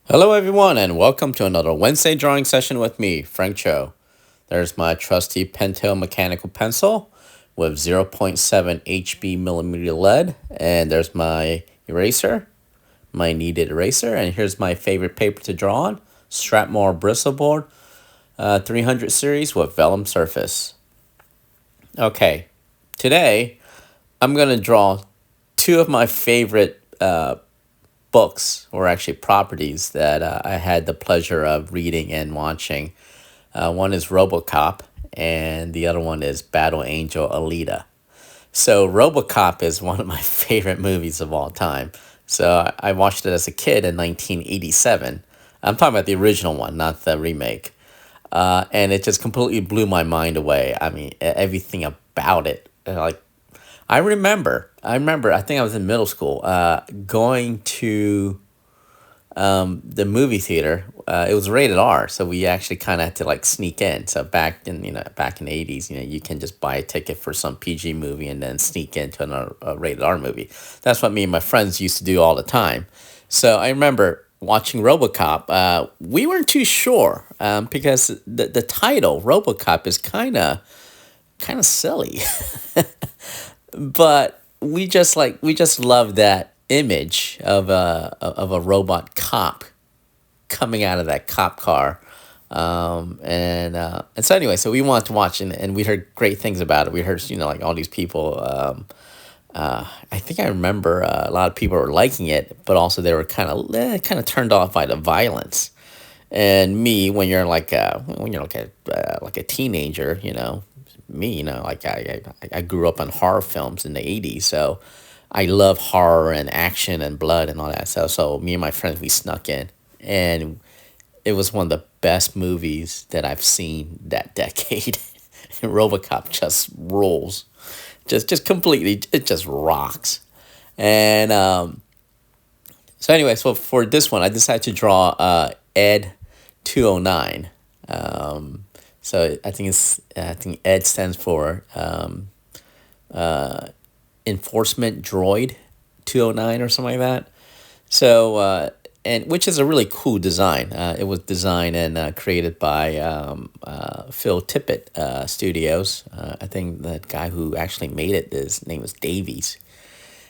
Hello, everyone, and welcome to another Wednesday drawing session with me, Frank Cho. There's my trusty Pentel mechanical pencil with zero point 0.7 HB millimeter lead, and there's my eraser, my kneaded eraser, and here's my favorite paper to draw on, Strathmore Bristolboard 300 series with vellum surface. Okay, today I'm gonna draw two of my favorite books, or actually properties, that I had the pleasure of reading and watching. One is RoboCop, and the other one is Battle Angel Alita. So RoboCop is one of my favorite movies of all time. So I watched it as a kid in 1987. I'm talking about the original one, not the remake. And it just completely blew my mind away. I mean, everything about it. Like, I think I was in middle school, going to the movie theater. It was rated R, so we actually kind of had to like sneak in. So back in the 80s, you can just buy a ticket for some PG movie and then sneak into a rated R movie. That's what me and my friends used to do all the time. So I remember watching RoboCop. We weren't too sure, because the title RoboCop is kind of silly, but we just love that image of a robot cop coming out of that cop car. And so anyway, so we wanted to watch, and we heard great things about it. We heard, like, all these people. I think I remember a lot of people were liking it, but also they were kind of turned off by the violence. And me, when you're like a teenager, me, like I grew up on horror films in the 80s, so I love horror and action and blood and all that stuff. So me and my friends, we snuck in, and it was one of the best movies that I've seen that decade. RoboCop just rules, just completely, it just rocks. And so anyway, so for this one, I decided to draw ED-209. So I think ED stands for Enforcement Droid 209 or something like that. So, and which is a really cool design. It was designed and created by Phil Tippett Studios. I think the guy who actually made it, his name was Davies,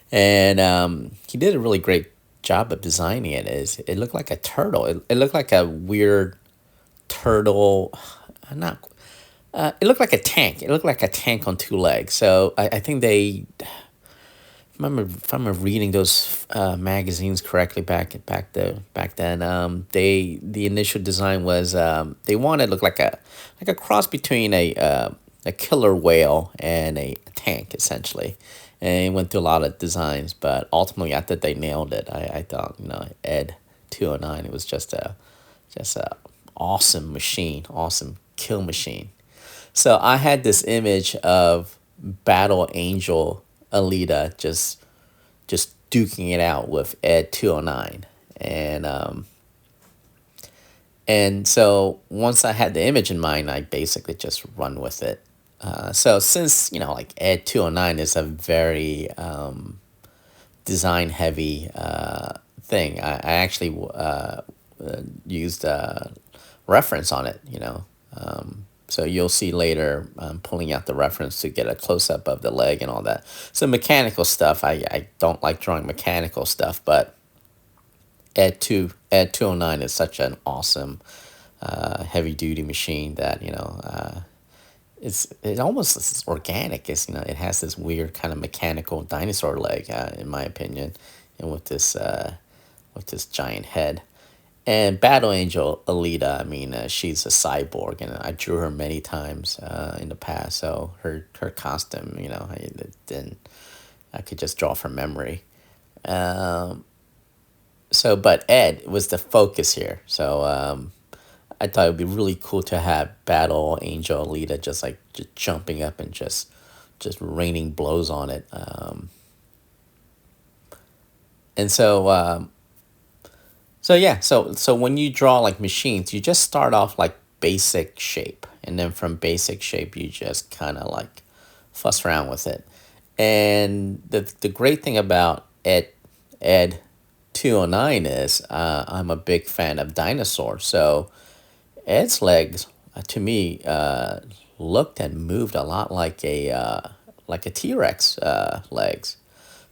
and he did a really great job of designing it. It looked like a turtle. It looked like a weird turtle. Not. It looked like a tank. It looked like a tank on two legs. So I think they remember, if I'm reading those magazines correctly, back then, the initial design was, they wanted to look like a cross between a killer whale and a tank, essentially. And it went through a lot of designs, but ultimately I thought they nailed it. I thought, Ed 209, it was just a awesome machine, awesome kill machine. So I had this image of Battle Angel Alita just duking it out with Ed 209. And so once I had the image in mind, I basically just run with it. So since, like, Ed 209 is a very design heavy thing, I actually used a reference on it. So you'll see later, pulling out the reference to get a close up of the leg and all that. So mechanical stuff, I don't like drawing mechanical stuff, but Ed 209 is such an awesome heavy duty machine that, it almost is organic. It has this weird kind of mechanical dinosaur leg, in my opinion, and with this giant head. And Battle Angel Alita, I mean, she's a cyborg, and I drew her many times in the past. So her costume, then I could just draw from memory. Um, so, but Ed was the focus here. So I thought it would be really cool to have Battle Angel Alita just jumping up and just raining blows on it. And so yeah, so when you draw like machines, you just start off like basic shape, and then from basic shape you just kind of like fuss around with it. And the great thing about Ed 209 is, I'm a big fan of dinosaurs. So its legs, to me, looked and moved a lot like a T-Rex legs.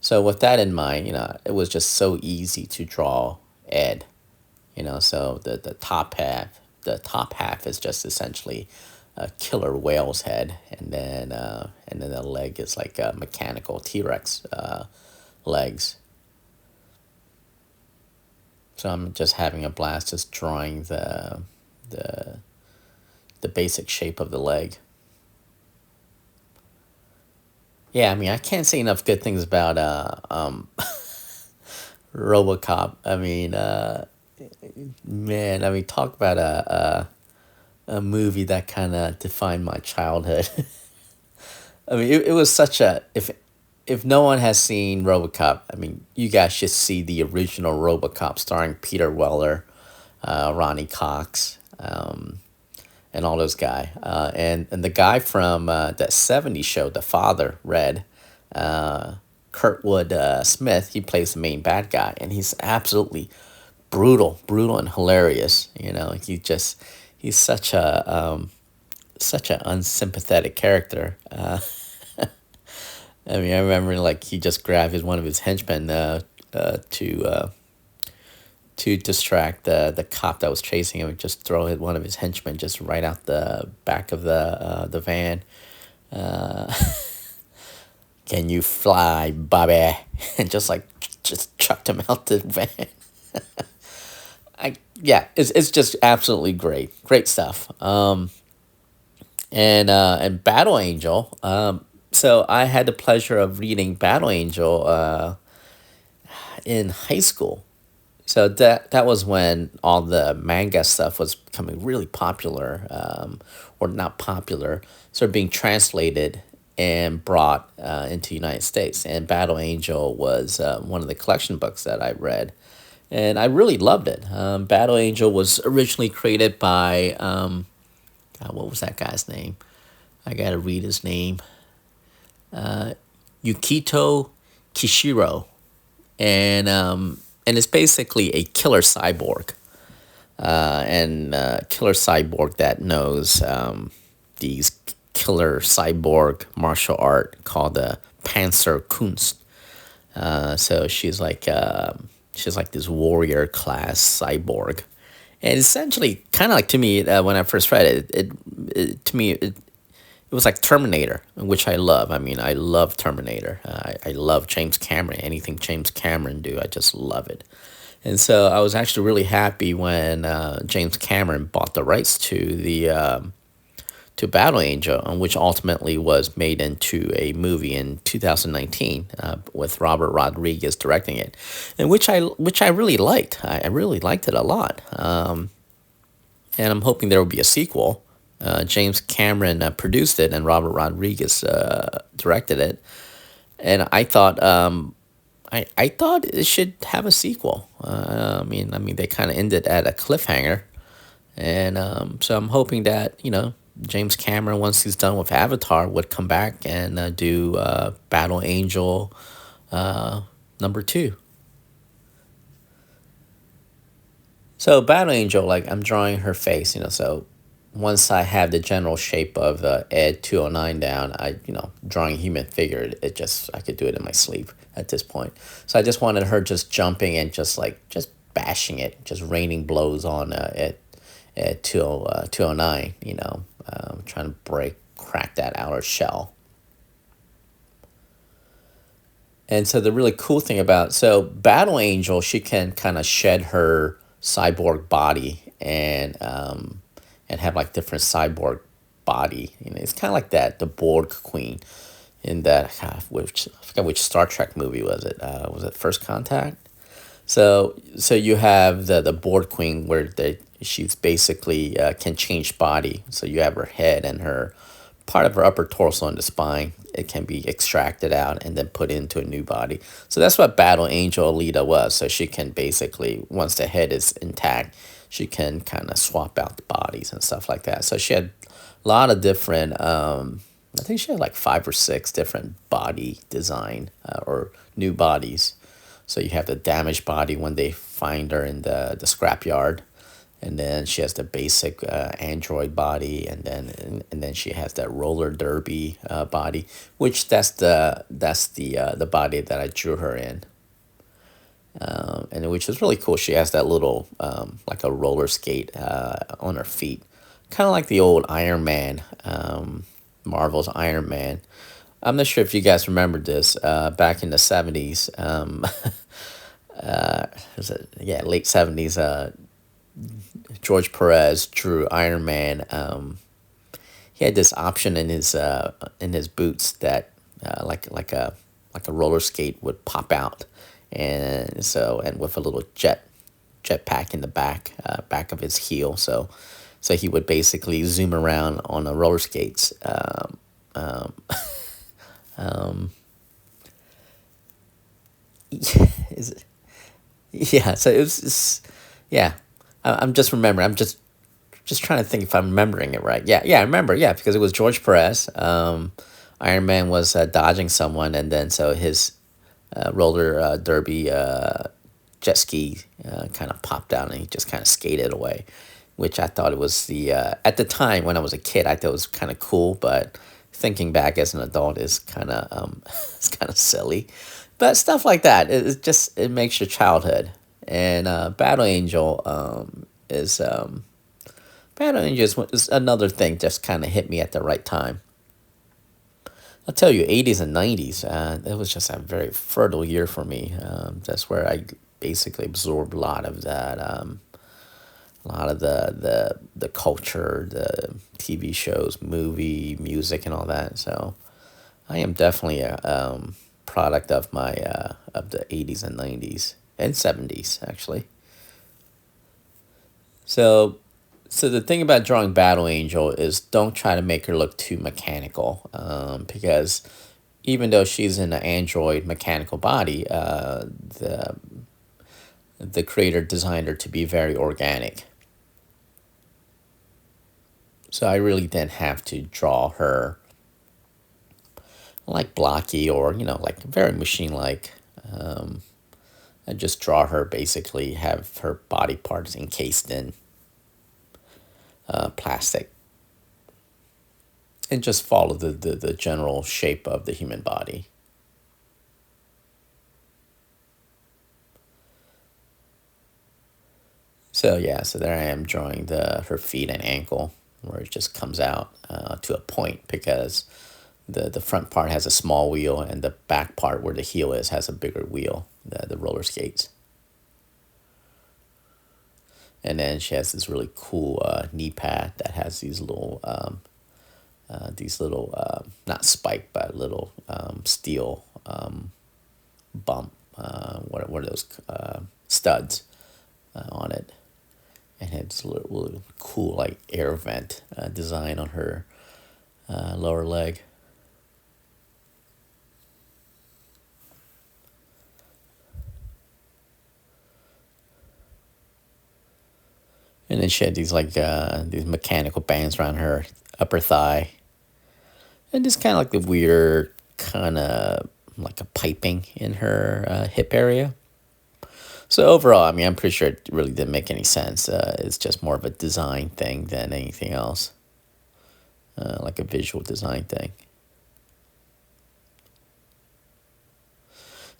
So with that in mind, it was just so easy to draw Ed. So the top half is just essentially a killer whale's head, and then the leg is like a mechanical T-Rex legs. So I'm just having a blast just drawing the the basic shape of the leg. Yeah, I mean, I can't say enough good things about RoboCop. I mean, man, I mean, talk about a movie that kind of defined my childhood. I mean, it was such a if no one has seen RoboCop, I mean, you guys should see the original RoboCop starring Peter Weller, Ronnie Cox, and all those guy, and the guy from that '70s show, The Father, Red, Kurtwood Smith. He plays the main bad guy, and he's absolutely brutal and hilarious. He's such an unsympathetic character. I mean, I remember like he just grabbed one of his henchmen to distract the cop that was chasing him. Just throw one of his henchmen just right out the back of the van. Uh, can you fly, Bobby? And just chucked him out the van. Yeah, it's just absolutely great stuff. And Battle Angel. So I had the pleasure of reading Battle Angel in high school. So that was when all the manga stuff was becoming really popular, or not popular, sort of being translated and brought into the United States. And Battle Angel was one of the collection books that I read, and I really loved it. Battle Angel was originally created by God, what was that guy's name? I gotta read his name. Yukito Kishiro, and it's basically a killer cyborg, and killer cyborg that knows these killer cyborg martial art called the Panzer Kunst. So she's like this warrior class cyborg, and essentially kind of like, to me, when I first read it to me it was like Terminator, which I love. I mean, I love Terminator. I love James Cameron. Anything James Cameron do, I just love it. And so I was actually really happy when James Cameron bought the rights to Battle Angel, which ultimately was made into a movie in 2019, with Robert Rodriguez directing it, and which I really liked. I really liked it a lot. And I'm hoping there will be a sequel. James Cameron produced it, and Robert Rodriguez directed it. And I thought it should have a sequel. I mean, they kind of ended at a cliffhanger, and so I'm hoping that James Cameron, once he's done with Avatar, would come back and do Battle Angel #2. So Battle Angel, like, I'm drawing her face, so once I have the general shape of ED-209 down, drawing a human figure, I could do it in my sleep at this point. So I just wanted her just jumping and just bashing it, just raining blows on at 209, trying to crack that outer shell. And so the really cool thing so Battle Angel, she can kind of shed her cyborg body and have like different cyborg body. It's kind of like the Borg Queen in that, which I forgot which Star Trek movie was it? Was it First Contact? So you have the Borg Queen where she's basically can change body. So you have her head and her part of her upper torso and the spine. It can be extracted out and then put into a new body. So that's what Battle Angel Alita was. So she can basically, once the head is intact, she can kind of swap out the bodies and stuff like that. So she had a lot of different, I think she had like 5 or 6 different body design or new bodies. So you have the damaged body when they find her in the scrapyard, and then she has the basic android body, and then she has that roller derby body, which that's the body that I drew her in, and which is really cool. She has that little like a roller skate on her feet, kind of like the old Iron Man, Marvel's Iron Man. I'm not sure if you guys remember this back in the 70s. Was it, yeah, late 70s. George Perez drew Iron Man. He had this option in his boots that like a roller skate would pop out, and with a little jetpack in the back of his heel. So he would basically zoom around on the roller skates. Is it, yeah. So yeah. I'm just remembering. I'm just trying to think if I'm remembering it right. Yeah, I remember. Yeah, because it was George Perez. Iron Man was dodging someone, and then so his roller derby jet ski kind of popped out, and he just kind of skated away, which I thought it was the at the time when I was a kid, I thought it was kind of cool, but thinking back as an adult is kind of it's kind of silly, but stuff like that it just it makes your childhood. And Battle Angel is Battle Angel is another thing just kind of hit me at the right time. I'll tell you, 80s and 90s, it was just a very fertile year for me. That's where I basically absorbed a lot of that, a lot of the culture, the TV shows, movie, music, and all that. So I am definitely a product of my of the 80s and 90s and 70s actually. So so the thing about drawing Battle Angel is don't try to make her look too mechanical, because even though she's in an android mechanical body, the creator designed her to be very organic. So I really didn't have to draw her like blocky or like very machine like. I just draw her basically have her body parts encased in plastic, and just follow the general shape of the human body. So yeah, so there I am drawing the her feet and ankle where it just comes out to a point because the front part has a small wheel and the back part where the heel is has a bigger wheel, the roller skates. And then she has this really cool knee pad that has these little not spike but little steel bump what are those studs on it, and it's a little cool like air vent design on her lower leg. And then she had these mechanical bands around her upper thigh, and just kind of like the weird kind of like a piping in her hip area. So overall, I mean, I'm pretty sure it really didn't make any sense. It's just more of a design thing than anything else, like a visual design thing.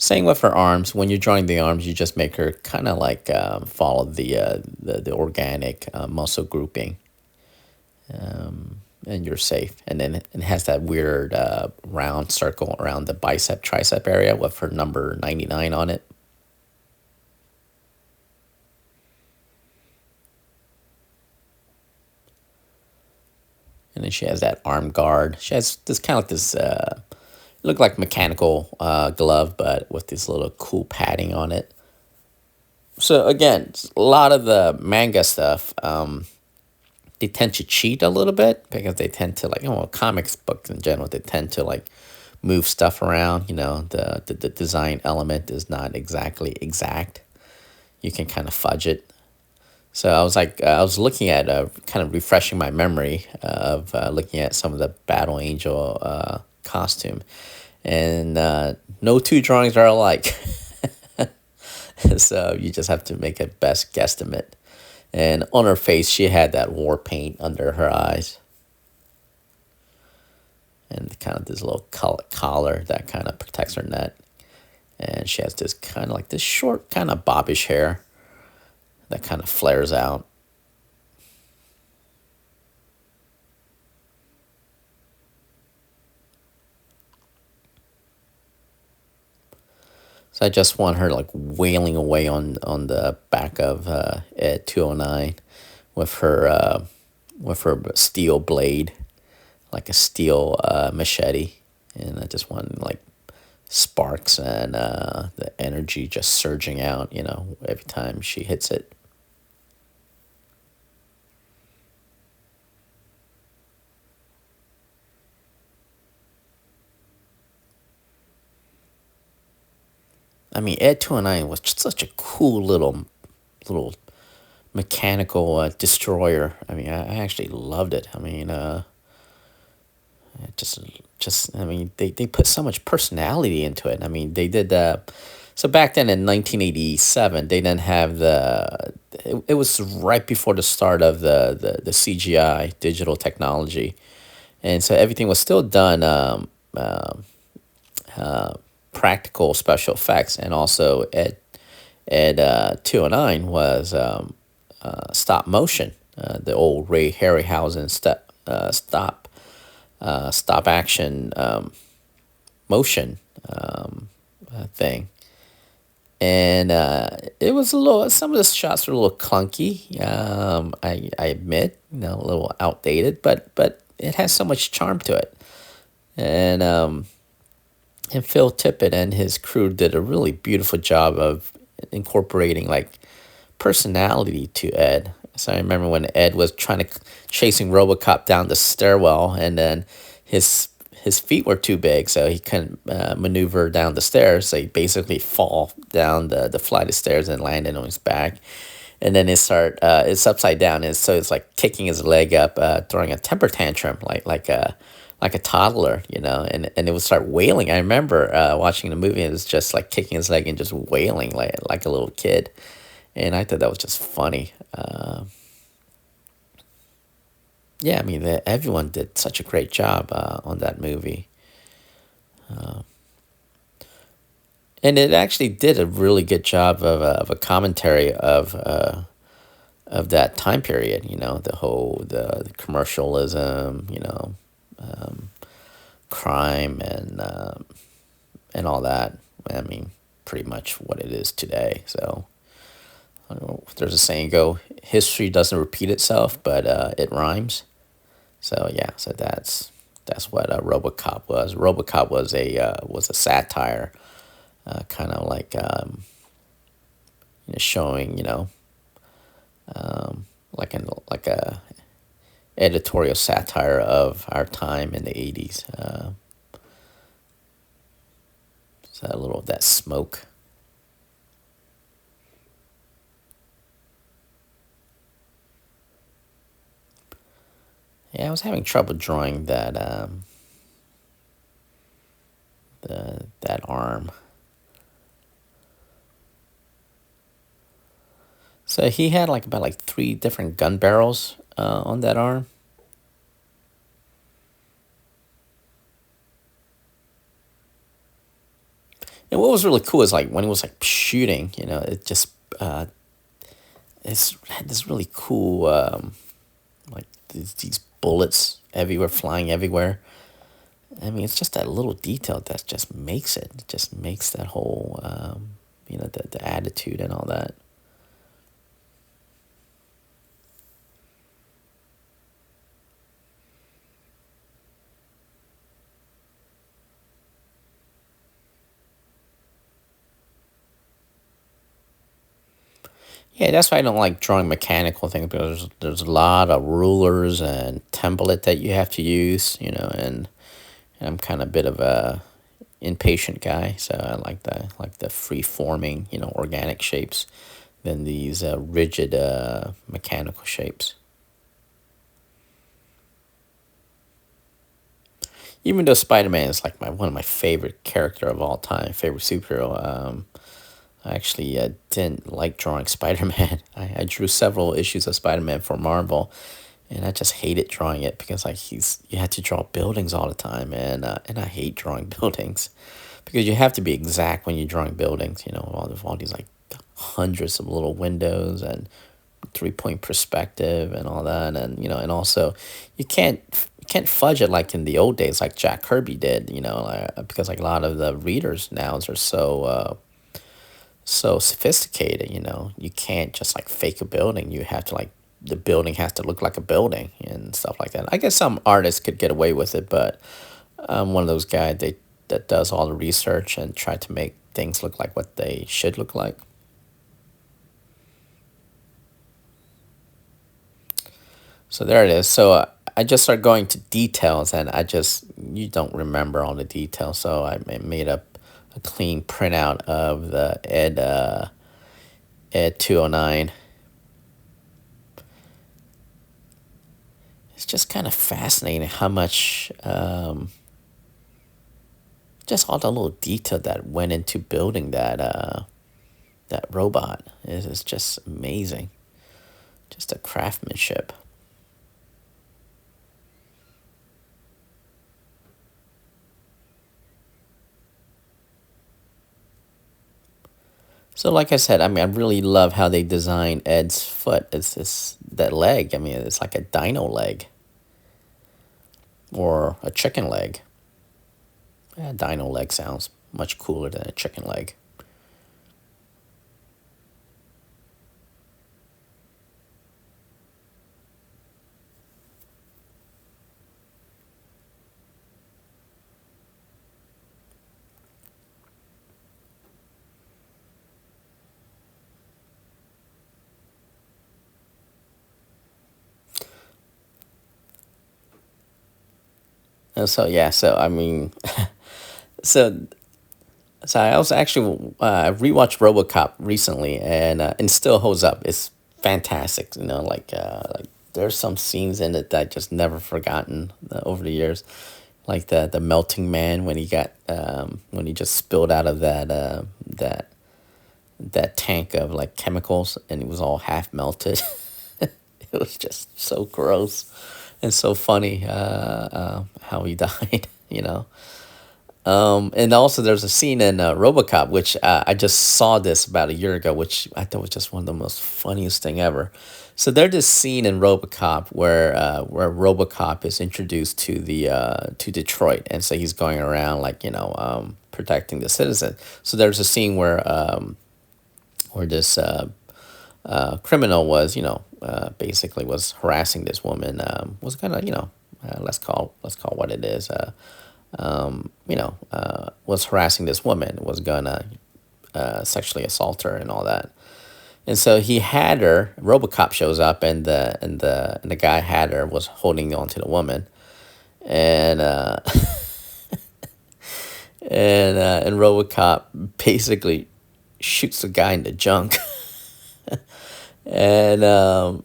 Same with her arms. When you're drawing the arms, you just make her kind of like follow the organic muscle grouping, and you're safe. And then it has that weird round circle around the bicep tricep area with her number 99 on it. And then she has that arm guard. She has this kind of like this look like mechanical glove, but with this little cool padding on it. So again, a lot of the manga stuff, they tend to cheat a little bit because they tend to like, comics books in general, they tend to like move stuff around. The design element is not exactly exact. You can kind of fudge it. So I was looking at kind of refreshing my memory of looking at some of the Battle Angel costume, and no two drawings are alike. So you just have to make a best guesstimate. And on her face, she had that war paint under her eyes, and kind of this little collar that kind of protects her neck. And she has this kind of like this short, kind of bobbish hair that kind of flares out. So I just want her like wailing away on the back of ED-209 with her steel blade, like a steel machete, and I just want like sparks and the energy just surging out, every time she hits it. I mean, ED-209 was just such a cool little mechanical destroyer. I mean, I actually loved it. I mean, just I mean, they put so much personality into it. I mean, they did so back then in 1987, they didn't have it was right before the start of the CGI digital technology, and so everything was still done practical special effects, and also at 209 was stop motion, the old Ray Harryhausen stop action motion thing. And it was some of the shots were a little clunky. I admit, a little outdated, but it has so much charm to it. And Phil Tippett and his crew did a really beautiful job of incorporating like personality to Ed. So I remember when Ed was trying to chasing RoboCop down the stairwell, and then his feet were too big, so he couldn't maneuver down the stairs. So he basically fall down the flight of stairs and landed on his back. And then it's upside down, and so it's like kicking his leg up, throwing a temper tantrum, like a toddler, and it would start wailing. I remember watching the movie, and it was just like kicking his leg and just wailing like a little kid, and I thought that was just funny. Yeah, I mean, everyone did such a great job on that movie, and it actually did a really good job of a commentary of that time period. The whole the commercialism, crime and all that. I mean, pretty much what it is today. So I don't know, there's a saying go, history doesn't repeat itself, but it rhymes. So yeah, so that's what RoboCop was. RoboCop was a satire, kind of like showing like a editorial satire of our time in the 80s. So a little of that smoke. Yeah, I was having trouble drawing that arm. So he had like about like three different gun barrels on that arm. And what was really cool is like when he was like shooting, it just had this really cool like these bullets everywhere, flying everywhere. I mean, it's just that little detail that just makes it. It just makes that whole the attitude and all that. Yeah, that's why I don't like drawing mechanical things, because there's a lot of rulers and template that you have to use, and I'm kind of a bit of a impatient guy, so I like the free forming, organic shapes than these rigid mechanical shapes. Even though Spider-Man is like one of my favorite character of all time, favorite superhero, I actually didn't like drawing Spider-Man. I drew several issues of Spider-Man for Marvel, and I just hated drawing it because like you had to draw buildings all the time, and I hate drawing buildings because you have to be exact when you're drawing buildings. All these like hundreds of little windows and 3-point perspective and all that, and and also you can't fudge it like in the old days, like Jack Kirby did. Because like a lot of the readers now are so sophisticated. You can't just like fake a building. You have to like the building has to look like a building and stuff like that. I guess some artists could get away with it, but I'm one of those guys that does all the research and try to make things look like what they should look like. So there it is. So I just started going to details, and you don't remember all the details. So made a clean printout of the Ed 209. It's just kind of fascinating how much, just all the little detail that went into building that robot is just amazing. Just the craftsmanship. So, like I said, I really love how they design Ed's foot. It's this that leg. It's like a dino leg or a chicken leg. Yeah, dino leg sounds much cooler than a chicken leg. And so yeah, so so I also actually rewatched RoboCop recently, and it still holds up. It's fantastic. Like there's some scenes in it that I just never forgotten over the years, like the melting man when he just spilled out of that tank of like chemicals and it was all half melted. It was just so gross and so funny how he died. And also, there's a scene in RoboCop, which I just saw this about a year ago, which I thought was just one of the most funniest thing ever. So there's this scene in RoboCop where RoboCop is introduced to Detroit, and so he's going around like protecting the citizen. So there's a scene where this criminal was basically was harassing this woman. Was gonna let's call what it is. Was harassing this woman, was gonna sexually assault her and all that. And so he had her. RoboCop shows up, and the guy had her was holding on to the woman, and and RoboCop basically shoots the guy in the junk, and so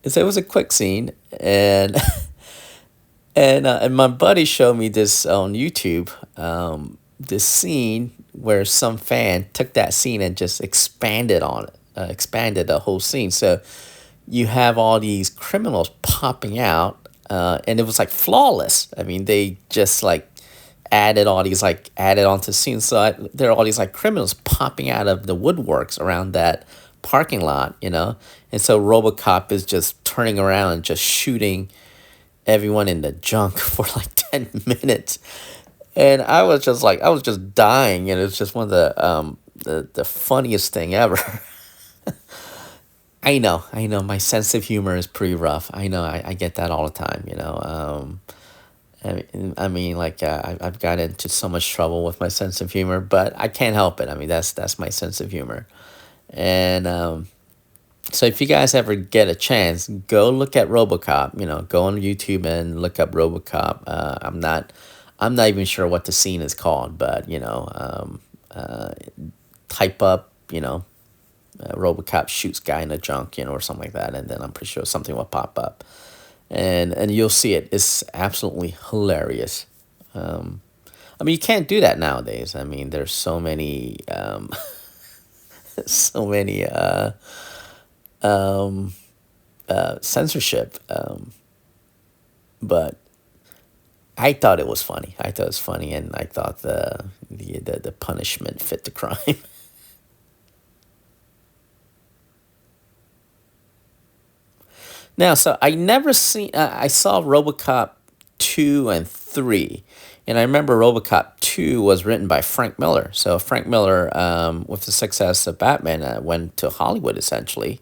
it was a quick scene, and and my buddy showed me this on YouTube, this scene where some fan took that scene and just expanded on it, expanded the whole scene. So you have all these criminals popping out, and it was like flawless. They just like added onto the scene. So there are all these like criminals popping out of the woodworks around that parking lot, and so RoboCop is just turning around and just shooting everyone in the junk for like 10 minutes. And I was just dying, and it's just one of the funniest thing ever. I know my sense of humor is pretty rough. I know I get that all the time. I've got into so much trouble with my sense of humor, but I can't help it. That's my sense of humor. And so if you guys ever get a chance, go look at RoboCop. Go on YouTube and look up RoboCop. I'm not even sure what the scene is called, but type up RoboCop shoots guy in the junk, or something like that, and then I'm pretty sure something will pop up, and you'll see it. It's absolutely hilarious. You can't do that nowadays. There's so many so many censorship. But I thought it was funny. I thought it was funny, and I thought the punishment fit the crime. Now, so I never seen. I saw RoboCop 2 and 3, and I remember RoboCop 2 was written by Frank Miller. So Frank Miller, with the success of Batman, went to Hollywood essentially.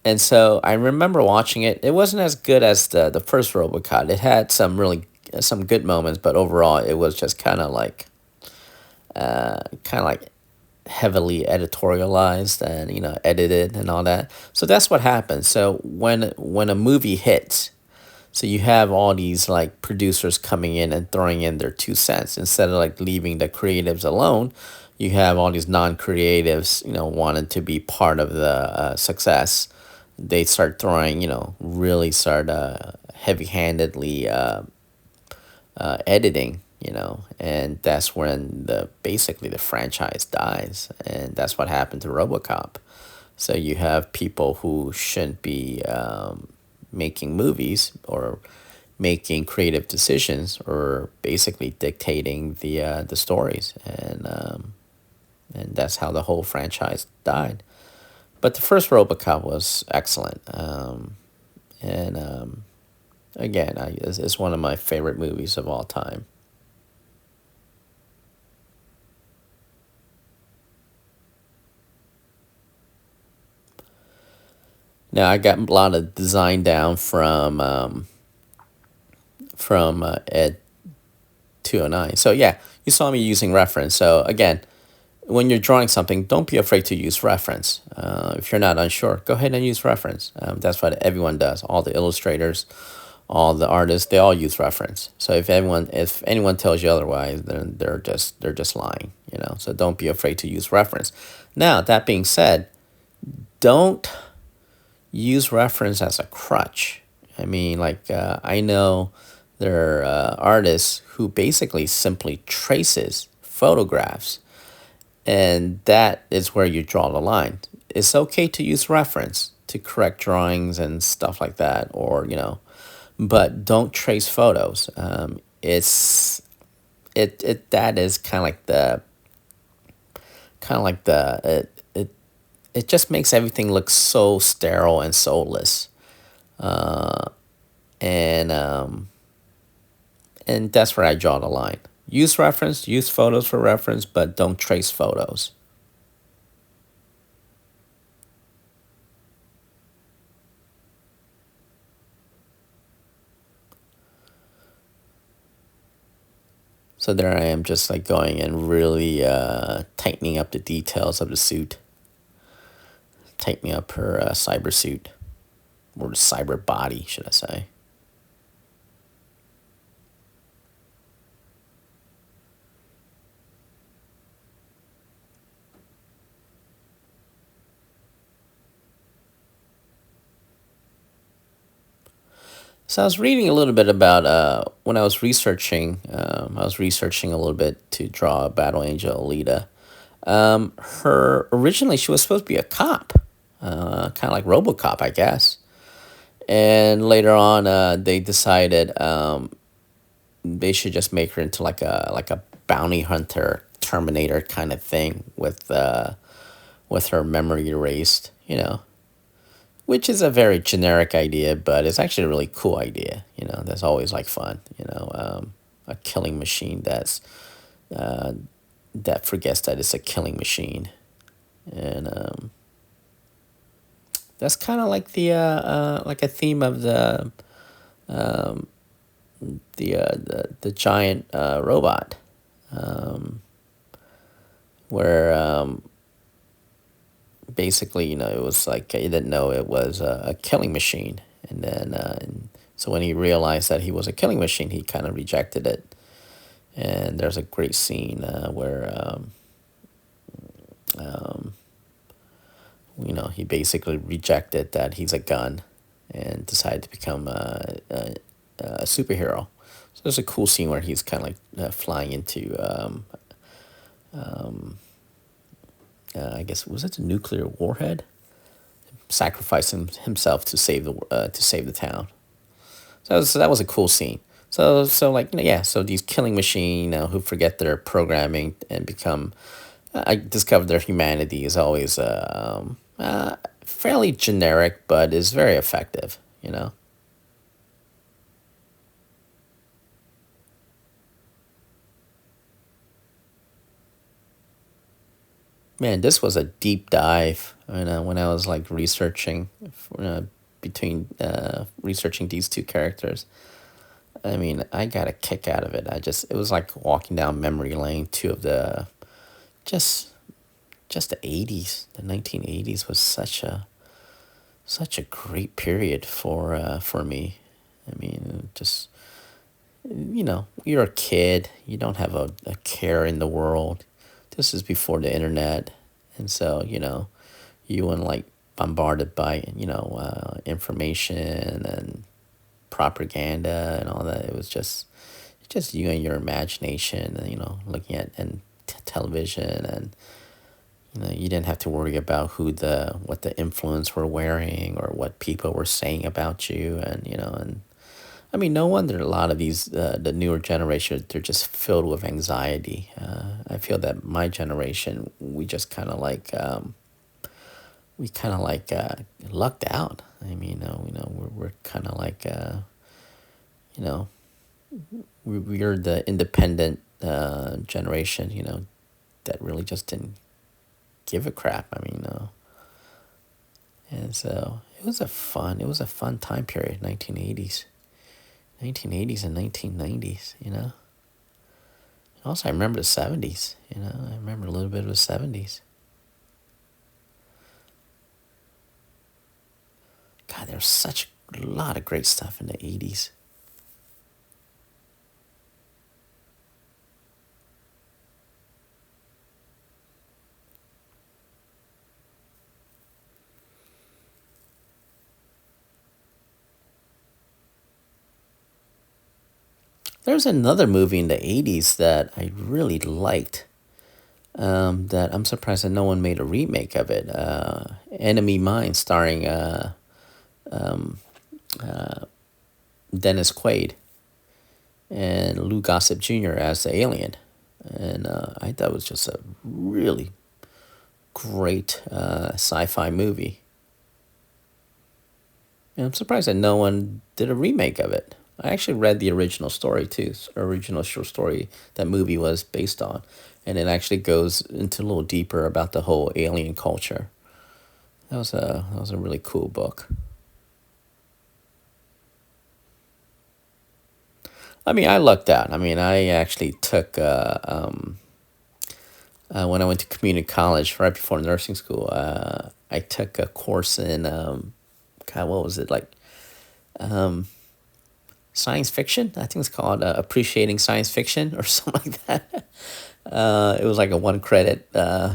And so I remember watching it. It wasn't as good as the first RoboCop. It had some good moments, but overall it was just kind of like heavily editorialized and edited and all that. So that's what happens. So when a movie hits, so you have all these like producers coming in and throwing in their 2 cents instead of like leaving the creatives alone. You have all these non-creatives, wanting to be part of the success. They start throwing, really start heavy-handedly editing, and that's when basically the franchise dies, and that's what happened to RoboCop. So you have people who shouldn't be making movies or making creative decisions or basically dictating the stories, and that's how the whole franchise died. But the first RoboCop was excellent, and again, it's one of my favorite movies of all time. Now I got a lot of design down from Ed 209. So yeah, you saw me using reference. So again, when you're drawing something, don't be afraid to use reference. If you're not unsure, go ahead and use reference. That's what everyone does. All the illustrators, all the artists, they all use reference. So if anyone tells you otherwise, then they're just lying. So don't be afraid to use reference. Now that being said, don't use reference as a crutch. I mean, like I know there are artists who basically simply traces photographs, and that is where you draw the line. It's okay to use reference to correct drawings and stuff like that, or but don't trace photos. It that is kind of like the it just makes everything look so sterile and soulless. And that's where I draw the line. Use reference, use photos for reference, but don't trace photos. So there I am, just like going and really tightening up the details of the suit, tightening up her cyber suit, or the cyber body, should I say. So I was reading a little bit about when I was researching. I was researching a little bit to draw Battle Angel Alita. Her originally she was supposed to be a cop, kind of like RoboCop, I guess. And later on, they decided they should just make her into like a bounty hunter, Terminator kind of thing with her memory erased. Which is a very generic idea, but it's actually a really cool idea. That's always like fun. A killing machine that forgets that it's a killing machine, and that's kind of like like a theme of the giant robot, where basically it was like he didn't know it was a killing machine, and then so when he realized that he was a killing machine, he kind of rejected it. And there's a great scene where he basically rejected that he's a gun and decided to become a superhero. So there's a cool scene where he's kind of like flying into I guess was it the nuclear warhead, sacrificing himself to save the town. So that was a cool scene. So like, yeah, so these killing machine, who forget their programming and become, I discovered their humanity is always fairly generic, but is very effective. Man, this was a deep dive. When I was like researching, between researching these two characters. I mean, I got a kick out of it. It was like walking down memory lane. Two of the just just the 80s, the 1980s was such a great period for me. I mean, just you're a kid, you don't have a care in the world. This is before the internet, and so you weren't like bombarded by information and propaganda and all that. It was just you and your imagination, and looking at and television, and you didn't have to worry about what the influence were wearing or what people were saying about you, and I mean, no wonder a lot of these the newer generation, they're just filled with anxiety. I feel that my generation, we kind of like lucked out. I mean, we're kind of like you know we're the independent generation, that really just didn't give a crap. I mean, and so it was a fun time period, 1980s and 1990s. Also, I remember the 70s. I remember a little bit of the 70s. God, there's such a lot of great stuff in the 80s. There's another movie in the 80s that I really liked, that I'm surprised that no one made a remake of it. Enemy Mine, starring Dennis Quaid and Lou Gossett Jr. as the alien. And I thought it was just a really great sci-fi movie. And I'm surprised that no one did a remake of it. I actually read the original story too, original short story that movie was based on, and it actually goes into a little deeper about the whole alien culture. That was a really cool book. I mean, I lucked out. I mean, I actually took when I went to community college right before nursing school. I took a course in God, what was it like? Science fiction. I think it's called appreciating science fiction or something like that. It was like a 1 credit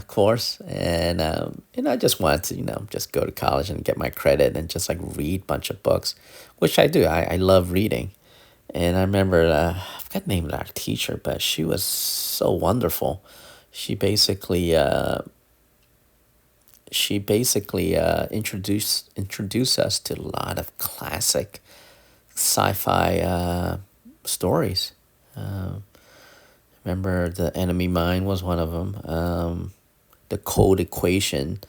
course, and I just wanted to just go to college and get my credit and just like read a bunch of books, which I do. I love reading, and I remember I forgot the name of our teacher, but she was so wonderful. She basically introduced us to a lot of classic sci-fi stories. Remember, the enemy mine was one of them. The code equation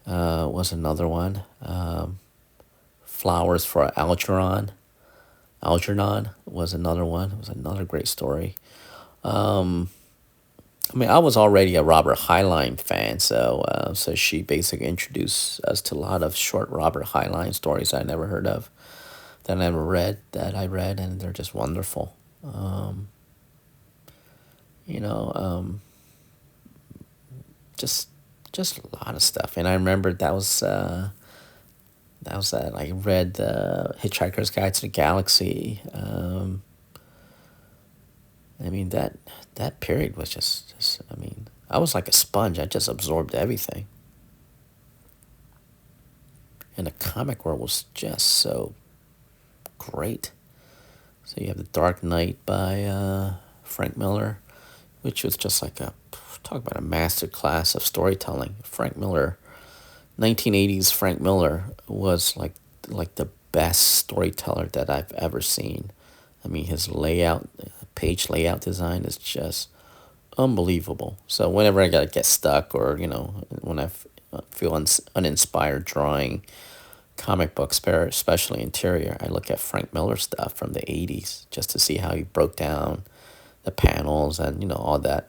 was another one. Flowers for Algernon was another one. It was another great story. I mean, I was already a Robert Heinlein fan, so she basically introduced us to a lot of short Robert Heinlein stories I never heard of, that I read, and they're just wonderful. You know, just a lot of stuff. And I remember that I read the Hitchhiker's Guide to the Galaxy. I mean, that period was just I mean, I was like a sponge. I just absorbed everything. And the comic world was just so great. So you have The Dark Knight by Frank Miller, which was just like a talk about a master class of storytelling. Frank Miller, 1980s Frank Miller was like the best storyteller that I've ever seen. I mean, his layout, page layout design is just unbelievable. So whenever I gotta get stuck, or when feel uninspired drawing comic books, especially interior, I look at Frank Miller stuff from the '80s just to see how he broke down the panels and all that,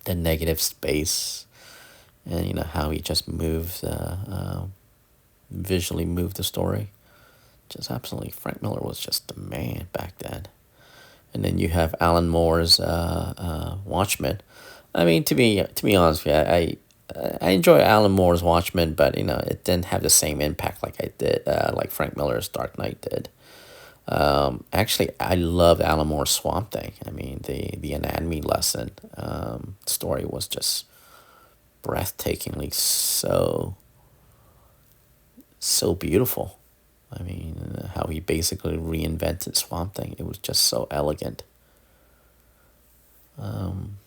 the negative space, and how he just moved, visually moved the story. Just absolutely, Frank Miller was just the man back then. And then you have Alan Moore's Watchmen. I mean, to be honest with you, I enjoy Alan Moore's Watchmen, but it didn't have the same impact like I did, like Frank Miller's Dark Knight did. Actually, I loved Alan Moore's Swamp Thing. I mean, the anatomy lesson story was just breathtakingly so beautiful. I mean, how he basically reinvented Swamp Thing. It was just so elegant. And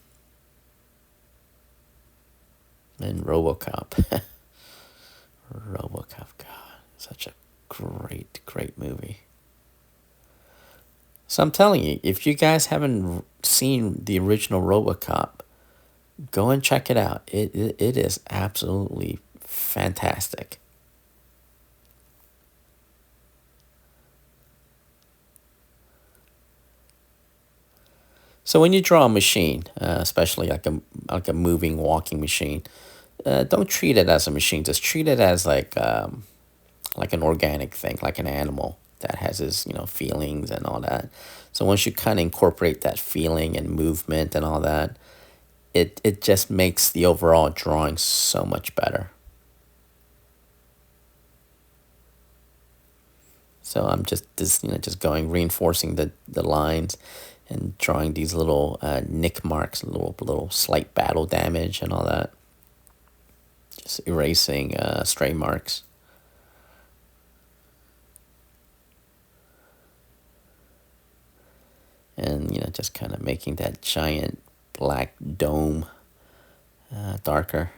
RoboCop. RoboCop, God, such a great movie. So I'm telling you, if you guys haven't seen the original RoboCop, go and check it out. It is absolutely fantastic. So when you draw a machine, especially like a moving, walking machine, don't treat it as a machine. Just treat it as like an organic thing, like an animal that has its feelings and all that. So once you kind of incorporate that feeling and movement and all that, it just makes the overall drawing so much better. So I'm just going reinforcing the lines and drawing these little nick marks, little slight battle damage and all that. Just erasing stray marks. And just kind of making that giant black dome darker.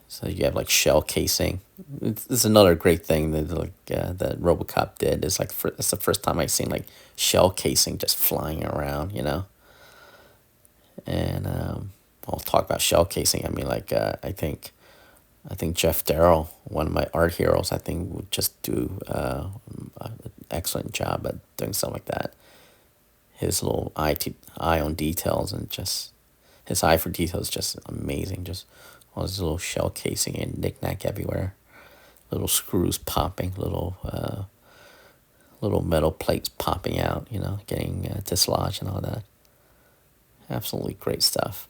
So you have like shell casing. It's another great thing that RoboCop did. Is it's the first time I've seen like shell casing just flying around. And I'll talk about shell casing. I mean, I think Jeff Darrow, one of my art heroes, I think would just do an excellent job at doing something like that. His little eye on details, and just his eye for detail is just amazing. Just all this little shell casing and knickknack everywhere, little screws popping, little metal plates popping out. Getting dislodged and all that. Absolutely great stuff.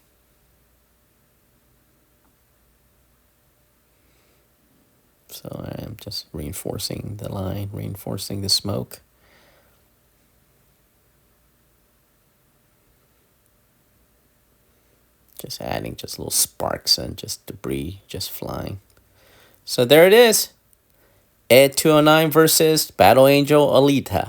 So I am just reinforcing the line, reinforcing the smoke. Just adding just little sparks and just debris just flying. So there it is. ED-209 versus Battle Angel Alita.